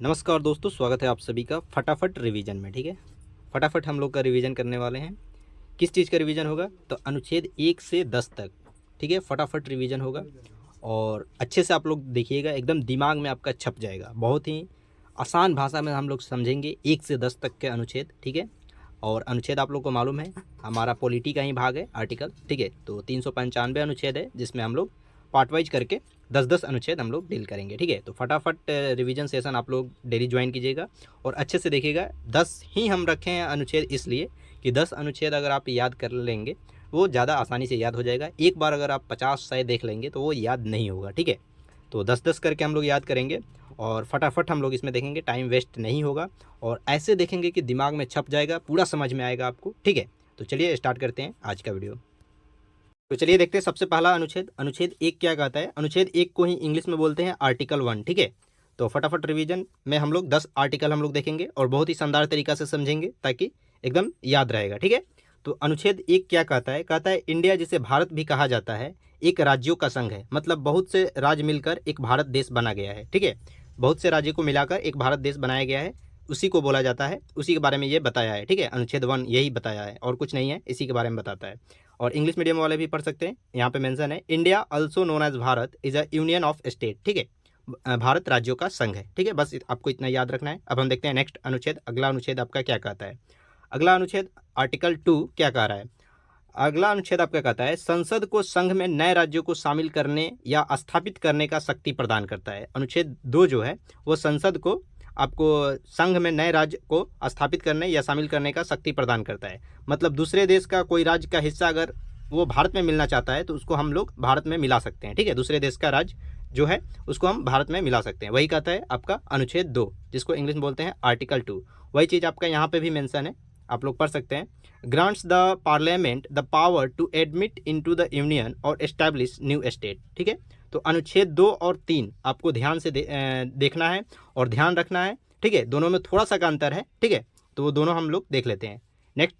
नमस्कार दोस्तों, स्वागत है आप सभी का फटाफट रिवीजन में। ठीक है, फटाफट हम लोग का रिवीजन करने वाले हैं। किस चीज़ का रिवीजन होगा? तो अनुच्छेद 1 से 10 तक। ठीक है, फटाफट रिवीजन होगा और अच्छे से आप लोग देखिएगा, एकदम दिमाग में आपका छप जाएगा। बहुत ही आसान भाषा में हम लोग समझेंगे 1 से 10 तक के अनुच्छेद। ठीक है, और अनुच्छेद आप लोग को मालूम है हमारा पॉलिटी का ही भाग है, आर्टिकल। ठीक है, तो 395 अनुच्छेद है जिसमें हम लोग पार्ट वाइज करके 10-10 अनुच्छेद हम लोग डील करेंगे। ठीक है, तो फटाफट रिवीजन सेशन आप लोग डेली ज्वाइन कीजिएगा और अच्छे से देखिएगा। 10 ही हम रखे हैं अनुच्छेद इसलिए कि 10 अनुच्छेद अगर आप याद कर लेंगे वो ज़्यादा आसानी से याद हो जाएगा। एक बार अगर आप 50 शायद देख लेंगे तो वो याद नहीं होगा। ठीक है, तो 10-10 करके हम लोग याद करेंगे और फटाफट हम लोग इसमें देखेंगे, टाइम वेस्ट नहीं होगा और ऐसे देखेंगे कि दिमाग में छप जाएगा, पूरा समझ में आएगा आपको। ठीक है, तो चलिए स्टार्ट करते हैं आज का वीडियो। तो चलिए देखते हैं सबसे पहला अनुच्छेद। अनुच्छेद 1 क्या कहता है? अनुच्छेद 1 को ही इंग्लिश में बोलते हैं आर्टिकल 1। ठीक है, तो फटाफट रिवीजन में हम लोग 10 आर्टिकल हम लोग देखेंगे और बहुत ही शानदार तरीका से समझेंगे ताकि एकदम याद रहेगा। ठीक है, तो अनुच्छेद 1 क्या कहता है? कहता है इंडिया, जिसे भारत भी कहा जाता है, एक राज्यों का संघ है। मतलब बहुत से राज्य मिलकर एक भारत देश बना गया है। ठीक है, बहुत से राज्यों को मिलाकर एक भारत देश बनाया गया है, उसी को बोला जाता है, उसी के बारे में ये बताया है। ठीक है, अनुच्छेद 1 यही बताया है और कुछ नहीं है, इसी के बारे में बताता है। और इंग्लिश मीडियम वाले भी पढ़ सकते हैं, यहाँ पे मेंशन है India also known as Bharat is a union of state. ठीक है, भारत राज्यों का संघ है। ठीक है, बस आपको इतना याद रखना है। अब हम देखते हैं नेक्स्ट अनुच्छेद। अगला अनुच्छेद आपका क्या कहता है? अगला अनुच्छेद आर्टिकल 2 क्या कह रहा है? अगला अनुच्छेद आपका कहता है संसद को संघ में नए राज्यों को शामिल करने या स्थापित करने का शक्ति प्रदान करता है। अनुच्छेद 2 जो है वो संसद को आपको संघ में नए राज्य को स्थापित करने या शामिल करने का शक्ति प्रदान करता है। मतलब दूसरे देश का कोई राज्य का हिस्सा अगर वो भारत में मिलना चाहता है तो उसको हम लोग भारत में मिला सकते हैं। ठीक है, दूसरे देश का राज्य जो है उसको हम भारत में मिला सकते हैं। वही कहता है आपका अनुच्छेद 2, जिसको इंग्लिश में बोलते हैं आर्टिकल 2। वही चीज़ आपका यहाँ पे भी मेंशन है, आप लोग पढ़ सकते हैं। Grants the parliament the power to admit into the union और एस्टैब्लिश न्यू स्टेट। ठीक है, तो अनुच्छेद 2 और 3 आपको ध्यान से देखना है और ध्यान रखना है। ठीक है, दोनों में थोड़ा सा का अंतर है। ठीक है, तो वो दोनों हम लोग देख लेते हैं। नेक्स्ट,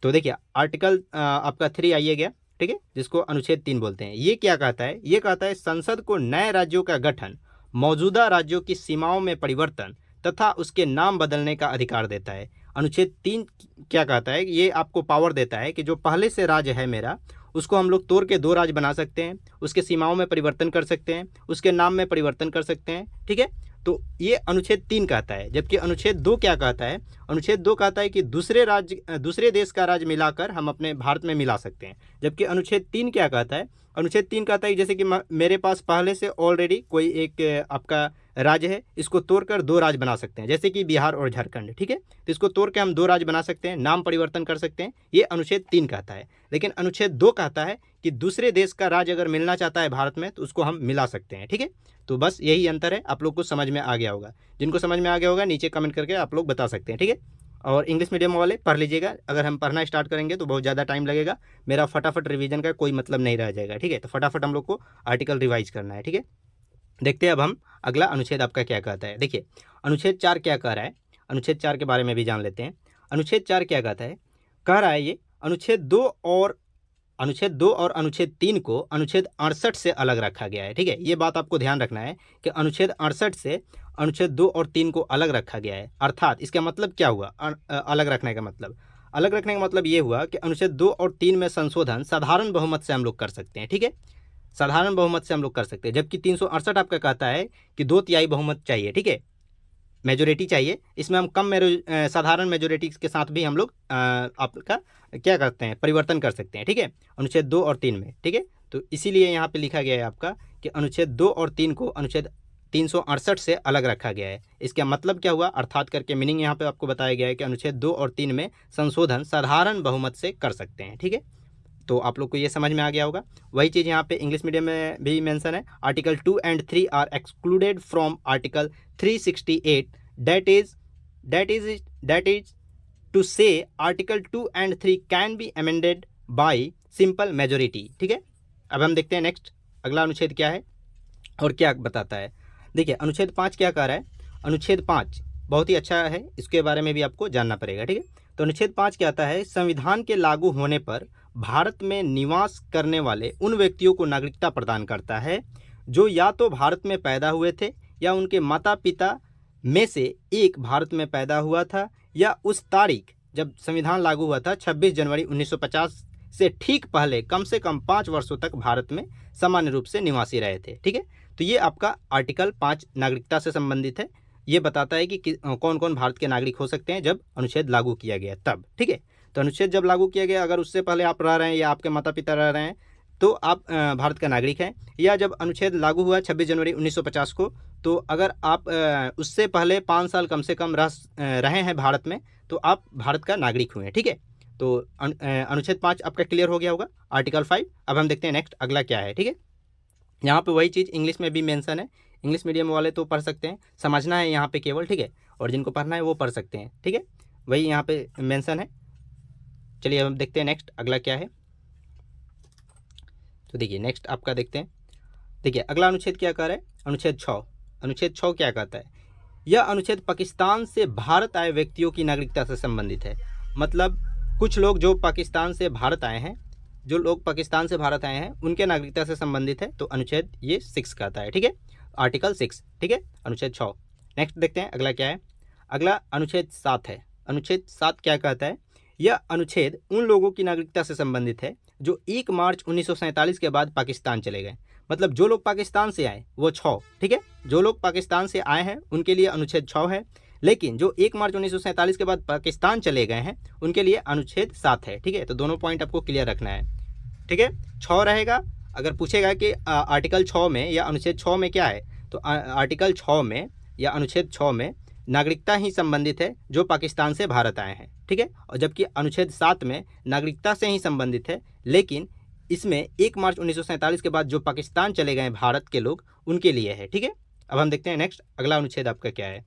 तो देखिए आर्टिकल आपका 3 आइए गया। ठीक है, जिसको अनुच्छेद 3 बोलते हैं। ये क्या कहता है? ये कहता है संसद को नए राज्यों का गठन, मौजूदा राज्यों की सीमाओं में परिवर्तन तथा उसके नाम बदलने का अधिकार देता है। अनुच्छेद 3 क्या कहता है? ये आपको पावर देता है कि जो पहले से राज्य है मेरा, उसको हम लोग तोड़ के 2 राज्य बना सकते हैं, उसके सीमाओं में परिवर्तन कर सकते हैं, उसके नाम में परिवर्तन कर सकते हैं। ठीक है, तो ये अनुच्छेद 3 कहता है। जबकि अनुच्छेद 2 क्या कहता है? अनुच्छेद 2 कहता है कि दूसरे देश का राज्य मिलाकर हम अपने भारत में मिला सकते हैं। जबकि अनुच्छेद 3 क्या कहता है? अनुच्छेद 3 कहता है जैसे कि मेरे पास पहले से ऑलरेडी कोई एक आपका राज्य है, इसको तोड़कर 2 राज्य बना सकते हैं, जैसे कि बिहार और झारखंड। ठीक है, तो इसको तोड़ के हम 2 राज्य बना सकते हैं, नाम परिवर्तन कर सकते हैं। ये अनुच्छेद 3 कहता है। लेकिन अनुच्छेद 2 कहता है कि दूसरे देश का राज्य अगर मिलना चाहता है भारत में तो उसको हम मिला सकते हैं। ठीक है, तो बस यही अंतर है। आप लोग को समझ में आ गया होगा। जिनको समझ में आ गया होगा नीचे कमेंट करके आप लोग बता सकते हैं। ठीक है, और इंग्लिश मीडियम वाले पढ़ लीजिएगा। अगर हम पढ़ना स्टार्ट करेंगे तो बहुत ज़्यादा टाइम लगेगा, मेरा फटाफट रिवीजन का कोई मतलब नहीं रह जाएगा। ठीक है, तो फटाफट हम लोग को आर्टिकल रिवाइज करना है। ठीक है, देखते हैं अब हम अगला अनुच्छेद आपका क्या कहता है। देखिए अनुच्छेद 4 क्या कह रहा है, अनुच्छेद 4 के बारे में भी जान लेते हैं। अनुच्छेद 4 क्या कहता है? कह रहा है ये अनुच्छेद 2 और अनुच्छेद 3 को अनुच्छेद 68 से अलग रखा गया है। ठीक है, ये बात आपको ध्यान रखना है कि अनुच्छेद 68 से अनुच्छेद 2 और 3 को अलग रखा गया है। अर्थात इसका मतलब क्या हुआ? अलग रखने का मतलब, अलग रखने का मतलब ये हुआ कि अनुच्छेद 2 और 3 में संशोधन साधारण बहुमत से हम लोग कर सकते हैं। ठीक है, साधारण बहुमत से हम लोग कर सकते हैं। जबकि 368 आपका कहता है कि 2/3 बहुमत चाहिए। ठीक है, मेजोरिटी चाहिए। इसमें हम साधारण मेजोरिटी के साथ भी हम लोग आपका क्या करते हैं, परिवर्तन कर सकते हैं। ठीक है, अनुच्छेद 2 और 3 में। ठीक है, तो इसीलिए यहाँ पे लिखा गया है आपका कि अनुच्छेद 2 और 3 को अनुच्छेद 368 से अलग रखा गया है। इसका मतलब क्या हुआ? अर्थात करके मीनिंग यहाँ पे आपको बताया गया है कि अनुच्छेद 2 और 3 में संशोधन साधारण बहुमत से कर सकते हैं। ठीक है, तो आप लोग को ये समझ में आ गया होगा। वही चीज़ यहाँ पे इंग्लिश मीडियम में भी मेंशन है। Article 2 and 3 are excluded from article 368। That is to say article 2 and 3 can be amended by simple majority. ठीक है, अब हम देखते हैं नेक्स्ट अगला अनुच्छेद क्या है और क्या बताता है। देखिए अनुच्छेद 5 क्या कह रहा है? अनुच्छेद 5 बहुत ही अच्छा है, इसके बारे में भी आपको जानना पड़ेगा। ठीक है, तो अनुच्छेद 5 क्या आता है? संविधान के लागू होने पर भारत में निवास करने वाले उन व्यक्तियों को नागरिकता प्रदान करता है जो या तो भारत में पैदा हुए थे या उनके माता पिता में से एक भारत में पैदा हुआ था या उस तारीख जब संविधान लागू हुआ था 26 जनवरी 1950 से ठीक पहले कम से कम 5 वर्षों तक भारत में सामान्य रूप से निवासी रहे थे। ठीक है, तो ये आपका आर्टिकल 5 नागरिकता से संबंधित है। ये बताता है कि कौन कौन भारत के नागरिक हो सकते हैं जब अनुच्छेद लागू किया गया तब। ठीक है, तो अनुच्छेद जब लागू किया गया, अगर उससे पहले आप रह रहे हैं या आपके माता पिता रह रहे हैं तो आप भारत का नागरिक हैं, या जब अनुच्छेद लागू हुआ 26 जनवरी 1950 को, तो अगर आप उससे पहले 5 साल कम से कम रहे हैं भारत में तो आप भारत का नागरिक हुए हैं। ठीक है, तो अनुच्छेद 5 आपका क्लियर हो गया होगा, आर्टिकल 5। अब हम देखते हैं नेक्स्ट अगला क्या है। ठीक है, यहाँ पे वही चीज़ इंग्लिश में भी मेंशन है, इंग्लिश मीडियम वाले तो पढ़ सकते हैं, समझना है यहाँ पे केवल। ठीक है, और जिनको पढ़ना है वो पढ़ सकते हैं। ठीक है, वही यहाँ पे मेंशन है। चलिए अब हम देखते हैं नेक्स्ट अगला क्या है। तो देखिए नेक्स्ट आपका देखते हैं। देखिए अगला अनुच्छेद क्या कह रहा है, अनुच्छेद 6। अनुच्छेद 6 क्या कहता है, यह अनुच्छेद पाकिस्तान से भारत आए व्यक्तियों की नागरिकता से संबंधित है। मतलब कुछ लोग जो पाकिस्तान से भारत आए हैं, जो लोग पाकिस्तान से भारत आए हैं उनके नागरिकता से संबंधित है, तो अनुच्छेद ये 6 कहता है। ठीक है, आर्टिकल 6। ठीक है, अनुच्छेद 6। नेक्स्ट देखते हैं अगला क्या है। अगला अनुच्छेद 7 है। अनुच्छेद 7 क्या कहता है, यह अनुच्छेद उन लोगों की नागरिकता से संबंधित है जो 1 मार्च 1947 के बाद पाकिस्तान चले गए। मतलब जो लोग पाकिस्तान से आए वो 6। ठीक है, जो लोग पाकिस्तान से आए हैं उनके लिए अनुच्छेद 6 है, लेकिन जो 1 मार्च 1947 के बाद पाकिस्तान चले गए हैं उनके लिए अनुच्छेद 7 है। ठीक है, तो दोनों पॉइंट आपको क्लियर रखना है। ठीक है, 6 रहेगा। अगर पूछेगा कि आर्टिकल 6 में या अनुच्छेद 6 में क्या है, तो आर्टिकल 6 में या अनुच्छेद 6 में नागरिकता ही संबंधित है जो पाकिस्तान से भारत आए हैं। ठीक है, और जबकि अनुच्छेद 7 में नागरिकता से ही संबंधित है, लेकिन इसमें 1 मार्च 1947 के बाद जो पाकिस्तान चले गए भारत के लोग उनके लिए है। ठीक है, अब हम देखते हैं नेक्स्ट अगला अनुच्छेद आपका क्या है।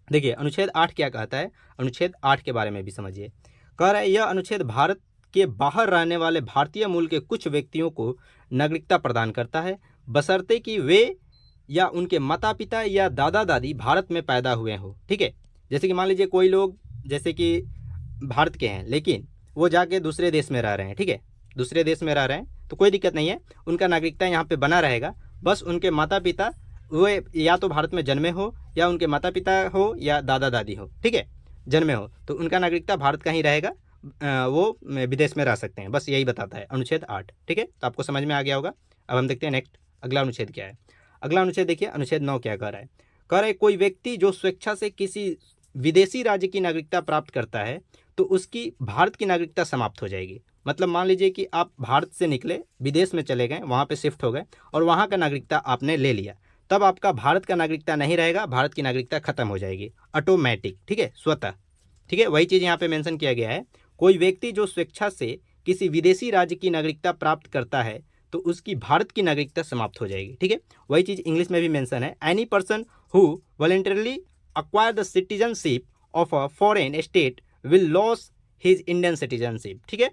देखिए अनुच्छेद 8 क्या कहता है, अनुच्छेद 8 के बारे में भी समझिए। कह रहा है यह अनुच्छेद भारत के बाहर रहने वाले भारतीय मूल के कुछ व्यक्तियों को नागरिकता प्रदान करता है, बशर्ते कि वे या उनके माता पिता या दादा दादी भारत में पैदा हुए हो। ठीक है, जैसे कि मान लीजिए कोई लोग जैसे कि भारत के हैं लेकिन वो जाके दूसरे देश में रह रहे हैं। ठीक है, दूसरे देश में रह रहे हैं तो कोई दिक्कत नहीं है, उनका नागरिकता यहाँ पे बना रहेगा। बस उनके माता पिता वे या तो भारत में जन्मे हो या उनके माता पिता हो या दादा दादी हो। ठीक है, जन्मे हो तो उनका नागरिकता भारत का ही रहेगा, वो विदेश में रह सकते हैं। बस यही बताता है अनुच्छेद 8। ठीक है, तो आपको समझ में आ गया होगा। अब हम देखते हैं नेक्स्ट अगला अनुच्छेद क्या है। अगला अनुच्छेद देखिए अनुच्छेद 9 क्या कह रहा है। कह रहा है कोई व्यक्ति जो स्वेच्छा से किसी विदेशी राज्य की नागरिकता प्राप्त करता है तो उसकी भारत की नागरिकता समाप्त हो जाएगी। मतलब मान लीजिए कि आप भारत से निकले, विदेश में चले गए, वहाँ पे शिफ्ट हो गए और वहाँ का नागरिकता आपने ले लिया, तब आपका भारत का नागरिकता नहीं रहेगा, भारत की नागरिकता खत्म हो जाएगी ऑटोमेटिक। ठीक है, स्वतः। ठीक है, वही चीज़ यहाँ पे मेंशन किया गया है, कोई व्यक्ति जो स्वेच्छा से किसी विदेशी राज्य की नागरिकता प्राप्त करता है तो उसकी भारत की नागरिकता समाप्त हो जाएगी। ठीक है, वही चीज़ इंग्लिश में भी मेंशन है, any person who voluntarily acquire the citizenship of a foreign state will loss his Indian citizenship. ठीक है,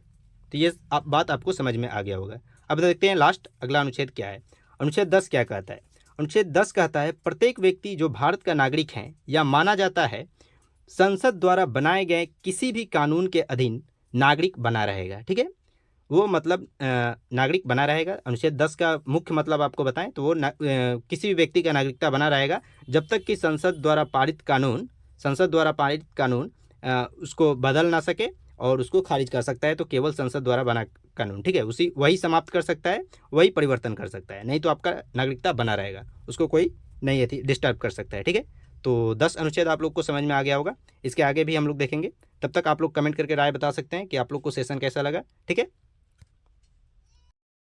तो ये बात आपको समझ में आ गया होगा। अब देखते हैं लास्ट अगला अनुच्छेद क्या है। अनुच्छेद 10 क्या कहता है। अनुच्छेद 10 कहता है प्रत्येक व्यक्ति जो भारत का नागरिक है या माना जाता है संसद द्वारा बनाए गए किसी भी कानून के अधीन नागरिक बना रहेगा। ठीक है, वो मतलब नागरिक बना रहेगा। अनुच्छेद 10 का मुख्य मतलब आपको बताएं तो वो किसी भी व्यक्ति का नागरिकता बना रहेगा जब तक कि संसद द्वारा पारित कानून उसको बदल ना सके और उसको खारिज कर सकता है तो केवल संसद द्वारा बना कानून। ठीक है, वही समाप्त कर सकता है, वही परिवर्तन कर सकता है, नहीं तो आपका नागरिकता बना रहेगा, उसको कोई नहीं डिस्टर्ब कर सकता है। ठीक है, तो 10 अनुच्छेद आप लोग को समझ में आ गया होगा। इसके आगे भी हम लोग देखेंगे, तब तक आप लोग कमेंट करके राय बता सकते हैं कि आप लोग को सेशन कैसा लगा। ठीक है।